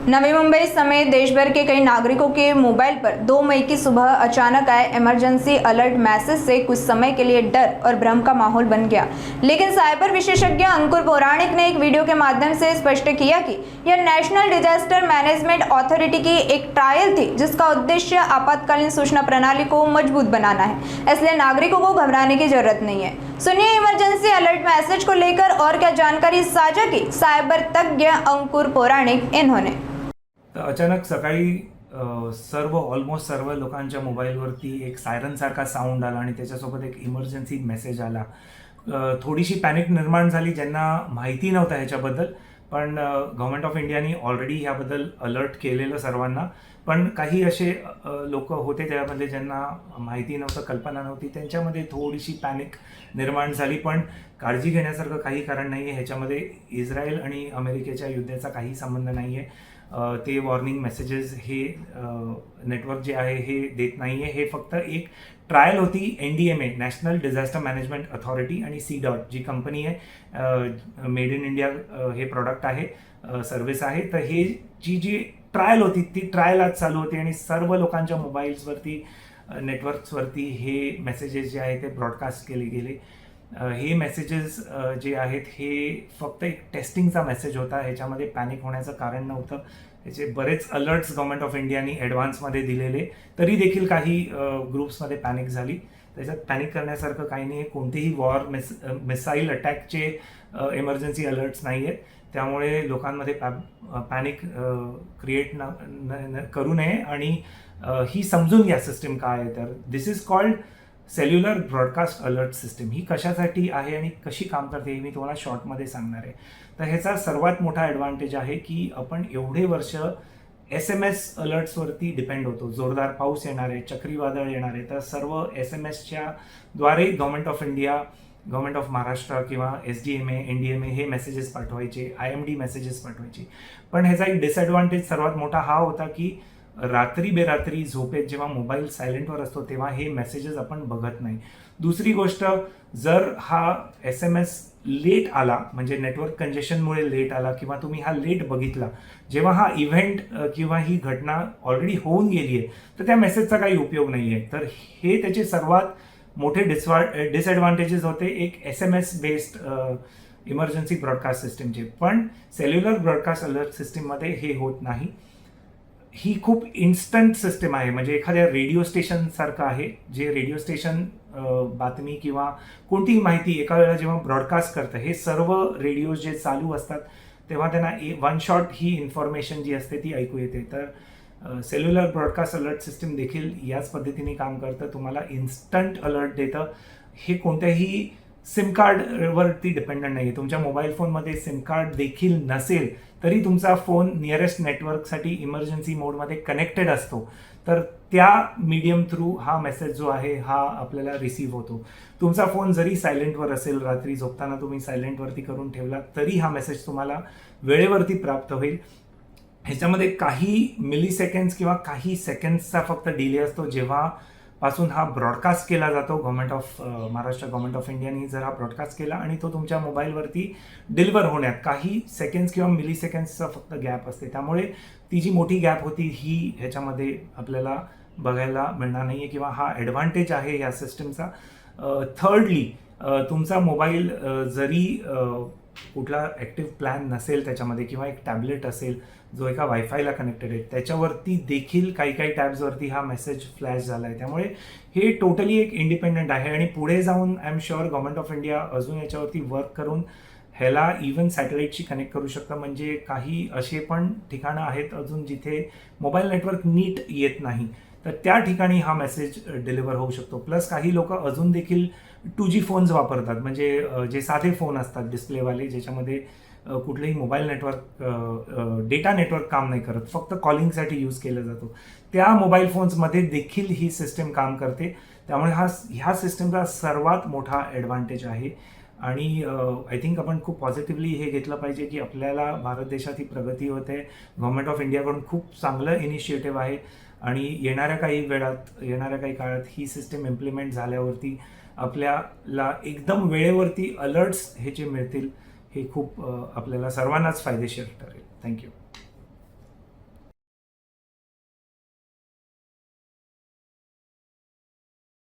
नवी मुंबई समेत देश भर के कई नागरिकों के मोबाइल पर 2 मई की सुबह अचानक आए इमरजेंसी अलर्ट मैसेज से कुछ समय के लिए डर और भ्रम का माहौल बन गया। लेकिन साइबर विशेषज्ञ अंकुर पौराणिक ने एक वीडियो के माध्यम से स्पष्ट किया कि यह नेशनल डिजास्टर मैनेजमेंट अथॉरिटी की एक ट्रायल थी, जिसका उद्देश्य आपातकालीन सूचना प्रणाली को मजबूत बनाना है। इसलिए नागरिकों को घबराने की जरूरत नहीं है। सुनिए इमरजेंसी अलर्ट मैसेज को लेकर और क्या जानकारी साझा की सायबर तज्ञ अंकुर पौराणिक इन्होंने। अचानक सकाळी ऑलमोस्ट सर्व लोकांच्या मोबाईलवरती एक सायरन सारखा साऊंड आला आणि त्याच्यासोबत एक इमर्जन्सी मेसेज आला। थोडीशी पॅनिक निर्माण झाली ज्यांना माहिती नव्हतं ह्याच्याबद्दल, पण गव्हर्नमेंट ऑफ इंडियाने ऑलरेडी ह्याबद्दल अलर्ट केलेलं सर्वांना। पण काही असे लोक होते त्यामध्ये ज्यांना माहिती नव्हतं, कल्पना नव्हती, त्यांच्यामध्ये थोडीशी पॅनिक निर्माण झाली। पण काळजी घेण्यासारखं काही कारण नाही आहे। ह्याच्यामध्ये इस्रायल आणि अमेरिकेच्या युद्धाचा काही संबंध नाही आहे। ते वॉर्निंग मेसेजेस हे नेटवर्क जे आहे हे देत नाही आहे। हे फक्त एक ट्रायल होती। NDMA national disaster management authority आणि C.DOT जी कंपनी आहे, मेड इन इंडिया हे प्रॉडक्ट आहे, सर्व्हिस आहे। तर हे जी ट्रायल होती ती ट्रायल आज चालू होती आणि सर्व लोकांच्या मोबाईल्सवरती, नेटवर्क्सवरती हे मेसेजेस जे आहे ते ब्रॉडकास्ट केले गेले। हे मेसेजेस जे आहेत हे फक्त एक टेस्टिंगचा मेसेज होता। ह्याच्यामध्ये पॅनिक होण्याचं कारण नव्हतं। ह्याचे बरेच अलर्ट्स गव्हर्नमेंट ऑफ इंडियाने ॲडव्हान्समध्ये दिलेले, तरी देखील काही ग्रुप्समध्ये पॅनिक झाली। त्याच्यात पॅनिक करण्यासारखं काही नाही आहे। कोणतेही मिसाईल अटॅकचे इमर्जन्सी अलर्ट्स नाही आहेत, त्यामुळे लोकांमध्ये पॅनिक क्रिएट करू नये। आणि ही समजून घ्या सिस्टीम काय आहे। तर this is called cellular broadcast alert system. ही कशासाठी आहे आणि कशी काम करते हे मी तुम्हाला शॉर्टमध्ये सांगणार आहे। तर ह्याचा सर्वात मोठा ॲडव्हान्टेज आहे की आपण एवढे वर्ष SMS अलर्ट्सवरती डिपेंड होतो। जोरदार पाऊस येणार आहे, चक्रीवादळ येणार आहे, तर सर्व SMSच्या द्वारे government of India, government of Maharashtra किंवा SDMA, NDMA हे मेसेजेस पाठवायचे, IMD मेसेजेस पाठवायचे। पण ह्याचा एक डिसएडव्हान्टेज सर्वात मोठा हा होता की रात्री बेरात्री झोपेत जेव्हा मोबाईल सायलेंटवर असतो तेव्हा हे मेसेजेस आपण बघत नाही। दुसरी गोष्ट, जर हा SMS लेट आला, म्हणजे नेटवर्क कंजेशनमुळे लेट आला किंवा तुम्ही हा लेट बघितला, जेव्हा हा इव्हेंट किंवा ही घटना ऑलरेडी होऊन गेली आहे, तर त्या मेसेजचा काही उपयोग नाही आहे। तर हे त्याचे सर्वात मोठे डिसएडव्हान्टेजेस होते एक SMS बेस्ड इमर्जन्सी ब्रॉडकास्ट सिस्टीमचे। पण सेल्युलर ब्रॉडकास्ट अलर्ट सिस्टीममध्ये हे होत नाही। ही खूप इन्स्टंट सिस्टम आहे, म्हणजे एखाद्या रेडिओ स्टेशन सारखं आहे, जे रेडिओ स्टेशन बातमी किंवा कोणतीही माहिती एका वेळेला जेव्हा ब्रॉडकास्ट करतं, हे सर्व रेडिओ जे चालू असतात तेव्हा त्यांना वन शॉट ही इन्फॉर्मेशन जी असते ती ऐकू येते। तर सेल्युलर ब्रॉडकास्ट अलर्ट सिस्टीम देखील याच पद्धतीने काम करतं, तुम्हाला इन्स्टंट अलर्ट देतं। हे कोणत्याही सिम कार्डवरती डिपेंडंट नाही आहे। तुमच्या मोबाईल फोनमध्ये सिम कार्ड देखील नसेल तरी तुमचा फोन नियरेस्ट नेटवर्कसाठी इमर्जन्सी मोडमध्ये कनेक्टेड असतो, तर त्या मीडियम थ्रू हा मेसेज जो आहे हा आपल्याला रिसीव्ह होतो। तुमचा फोन जरी सायलेंटवर असेल, रात्री झोपताना तुम्ही सायलेंटवरती करून ठेवला तरी हा मेसेज तुम्हाला वेळेवरती प्राप्त होईल। ह्याच्यामध्ये काही मिली सेकंड्स किंवा काही सेकंड्सचा फक्त डिले असतो जेव्हा पासून हा ब्रॉडकास्ट केला जातो। Government of Maharashtra, government of इंडियाने जर हा ब्रॉडकास्ट केला आणि तो तुमच्या मोबाईलवरती डिलिव्हर होण्यात काही सेकंड्स किंवा मिली सेकंड्सचा फक्त गॅप असते, त्यामुळे ती जी मोठी गॅप होती ही ह्याच्यामध्ये आपल्याला बघायला मिळणार नाही आहे किंवा हा ॲडव्हान्टेज आहे या सिस्टीमचा। थर्डली, तुमचा मोबाईल जरी कुठला ॲक्टिव्ह प्लॅन नसेल त्याच्यामध्ये किंवा एक टॅबलेट असेल जो एका वायफायला कनेक्टेड आहे, त्याच्यावरती देखील काही टॅब्सवरती हा मेसेज फ्लॅश झाला आहे। त्यामुळे हे टोटली एक इंडिपेंडंट आहे आणि पुढे जाऊन I am sure government of India अजून याच्यावरती वर्क करून ह्याला इव्हन सॅटेलाईटशी कनेक्ट करू शकतं। म्हणजे काही असे पण ठिकाणं आहेत अजून जिथे मोबाईल नेटवर्क नीट येत नाही, तर त्या ठिकाणी हा मेसेज डिलिव्हर होऊ शकतो। प्लस काही लोक अजून देखील 2G फोन्स वापरतात, म्हणजे जे साधे फोन असतात डिस्प्लेवाले, ज्याच्यामध्ये कुठलेही मोबाईल नेटवर्क, डेटा नेटवर्क काम नाही करत, फक्त कॉलिंगसाठी यूज केला जातो। त्या मोबाईल फोन्समध्ये देखील ही सिस्टीम काम करते। त्यामुळे ह्या सिस्टीमचा सर्वात मोठा ॲडव्हान्टेज आहे आणि आय थिंक आपण खूप पॉझिटिव्हली हे घेतलं पाहिजे की आपल्याला भारत देशात ही प्रगती होते। गव्हर्नमेंट ऑफ इंडियाकडून खूप चांगलं इनिशिएटिव्ह आहे आणि येणाऱ्या काही काळात ही सिस्टीम इम्प्लिमेंट झाल्यावरती आपल्याला एकदम वेळेवरती अलर्ट्स हे जे मिळतील हे खूप आपल्याला सर्वांनाच फायदेशीर ठरेल। थँक्यू।